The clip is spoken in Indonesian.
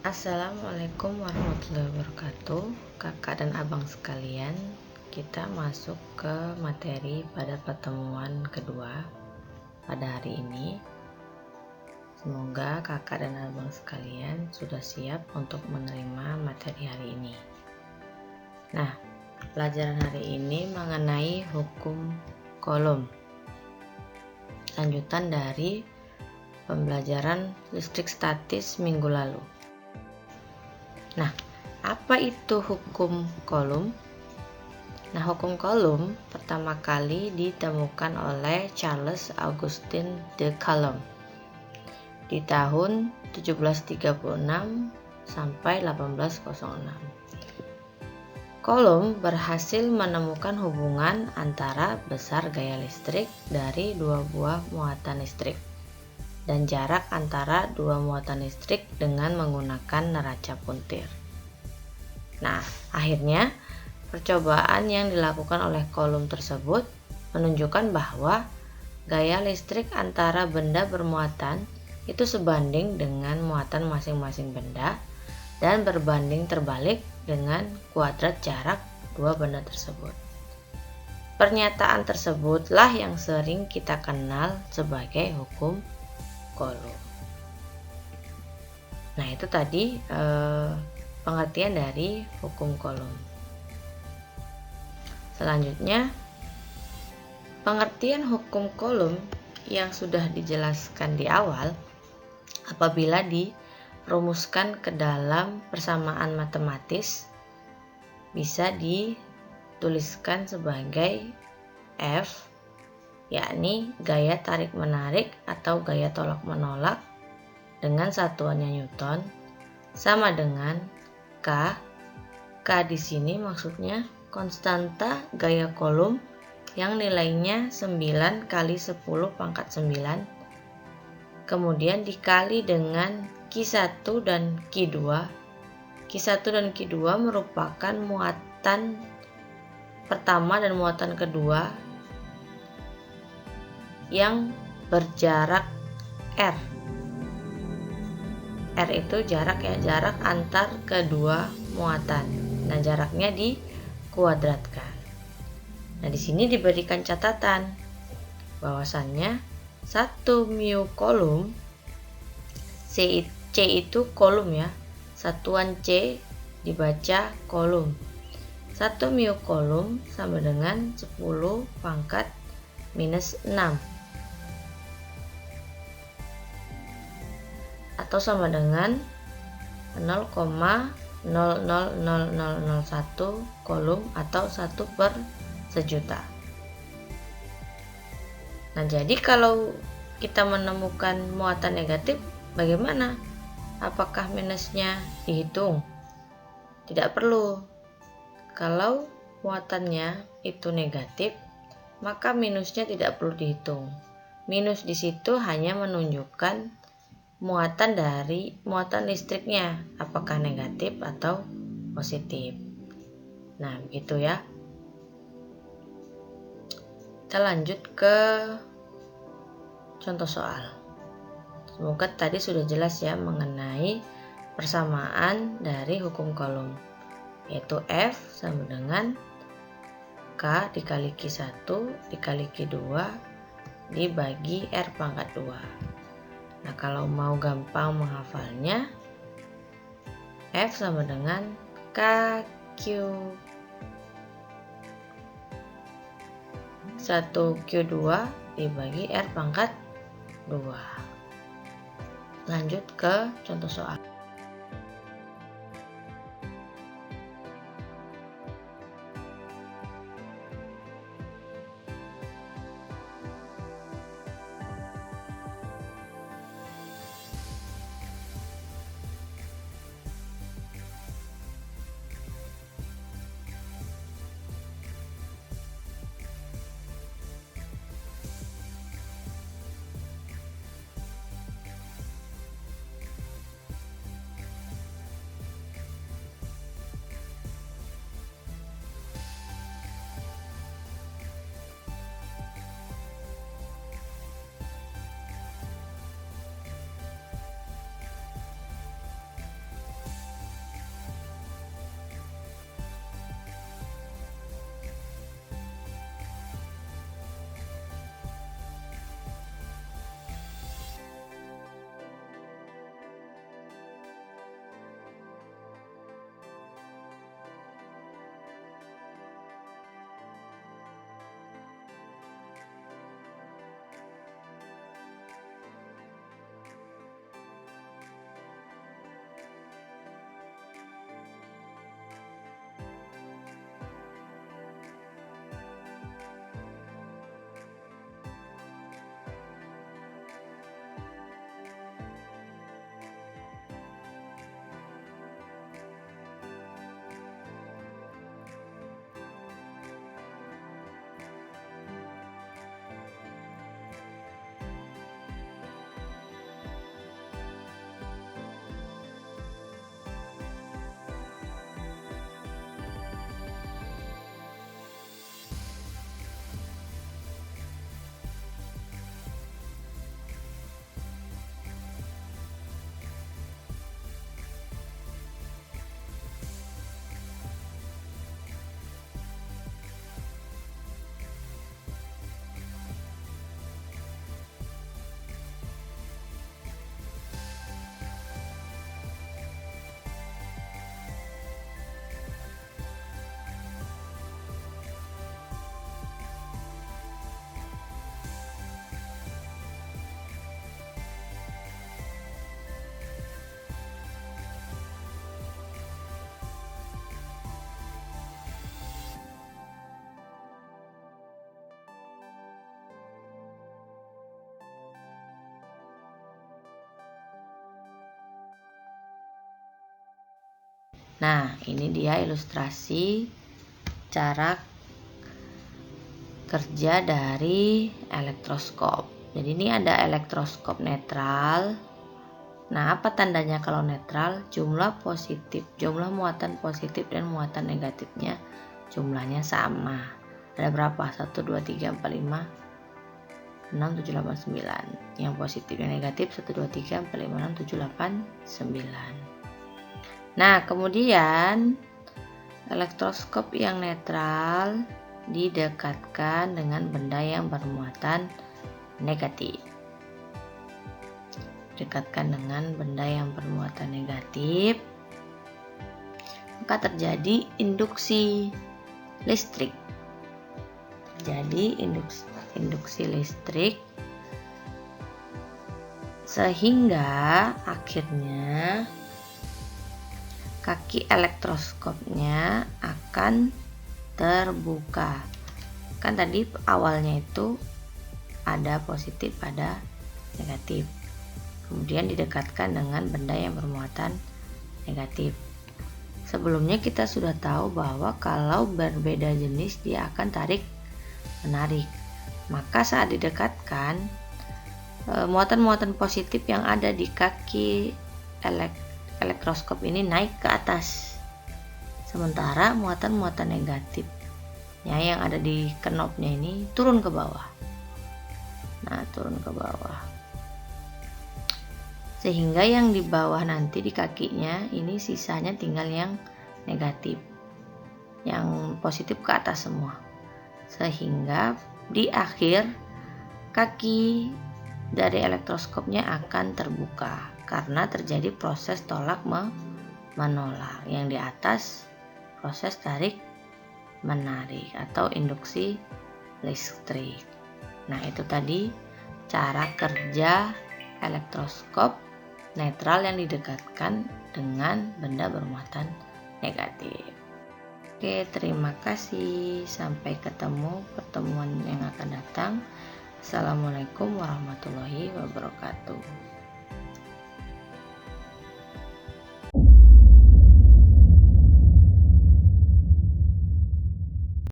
Assalamualaikum warahmatullahi wabarakatuh. Kakak dan abang sekalian, kita masuk ke materi pada pertemuan kedua pada hari ini. Semoga kakak dan abang sekalian sudah siap untuk menerima materi hari ini. Nah, pelajaran hari ini mengenai hukum kolom, lanjutan dari pembelajaran listrik statis minggu lalu. Nah, apa itu hukum kolom? Nah, hukum kolom pertama kali ditemukan oleh Charles Augustin de Coulomb di tahun 1736 sampai 1806. Coulomb berhasil menemukan hubungan antara besar gaya listrik dari dua buah muatan listrik dan jarak antara dua muatan listrik dengan menggunakan neraca puntir. Nah, akhirnya percobaan yang dilakukan oleh Coulomb tersebut menunjukkan bahwa gaya listrik antara benda bermuatan itu sebanding dengan muatan masing-masing benda dan berbanding terbalik dengan kuadrat jarak dua benda tersebut. Pernyataan tersebutlah yang sering kita kenal sebagai hukum Coulomb. Nah, itu tadi pengertian dari hukum Coulomb. Selanjutnya, pengertian hukum Coulomb yang sudah dijelaskan di awal apabila dirumuskan ke dalam persamaan matematis bisa dituliskan sebagai F, yakni gaya tarik-menarik atau gaya tolak-menolak dengan satuannya Newton, sama dengan K. K di sini maksudnya konstanta gaya Coulomb yang nilainya 9 kali 10 pangkat 9, kemudian dikali dengan Q1 dan Q2. Q1 dan Q2 merupakan muatan pertama dan muatan kedua yang berjarak R. R itu jarak antar kedua muatan. Nah, jaraknya dikuadratkan. Nah, di sini diberikan catatan bahwasannya 1 mu Coulomb, C itu Coulomb ya. Satuan C dibaca Coulomb. 1 mu Coulomb sama dengan 10 pangkat minus 6 atau sama dengan 0,000001 Coulomb atau 1 per sejuta. Nah, jadi kalau kita menemukan muatan negatif, bagaimana? Apakah minusnya dihitung? Tidak perlu. Kalau muatannya itu negatif, maka minusnya tidak perlu dihitung. Minus di situ hanya menunjukkan muatan dari muatan listriknya, apakah negatif atau positif. Nah, begitu ya. Kita lanjut ke contoh soal. Semoga tadi sudah jelas ya mengenai persamaan dari hukum Coulomb, yaitu F sama dengan K dikali Q1 dikali Q2 dibagi R pangkat 2. Nah, kalau mau gampang menghafalnya, F sama dengan KQ 1Q2 dibagi R pangkat 2. Lanjut ke contoh soal. Nah, ini dia ilustrasi cara kerja dari elektroskop. Jadi ini ada elektroskop netral. Nah, apa tandanya kalau netral? Jumlah muatan positif dan muatan negatifnya jumlahnya sama. Ada berapa? 1, 2, 3, 4, 5, 6, 7, 8, 9. Yang positif dan negatif 1, 2, 3, 4, 5, 6, 7, 8, 9. Nah, kemudian elektroskop yang netral didekatkan dengan benda yang bermuatan negatif. Dekatkan dengan benda yang bermuatan negatif, maka terjadi induksi listrik. Terjadi induksi listrik sehingga akhirnya kaki elektroskopnya akan terbuka. Kan tadi awalnya itu ada positif, ada negatif. Kemudian didekatkan dengan benda yang bermuatan negatif. Sebelumnya kita sudah tahu bahwa kalau berbeda jenis dia akan tarik menarik. Maka saat didekatkan, muatan-muatan positif yang ada di kaki elektroskop ini naik ke atas. Sementara muatan-muatan negatifnya yang ada di knopnya ini turun ke bawah. Nah, turun ke bawah. Sehingga yang di bawah nanti di kakinya ini sisanya tinggal yang negatif. Yang positif ke atas semua. Sehingga di akhir kaki dari elektroskopnya akan terbuka karena terjadi proses tolak menolak. Yang di atas proses tarik menarik atau induksi listrik. Nah, itu tadi cara kerja elektroskop netral yang didekatkan dengan benda bermuatan negatif. Oke, terima kasih. Sampai ketemu pertemuan yang akan datang. Assalamualaikum warahmatullahi wabarakatuh.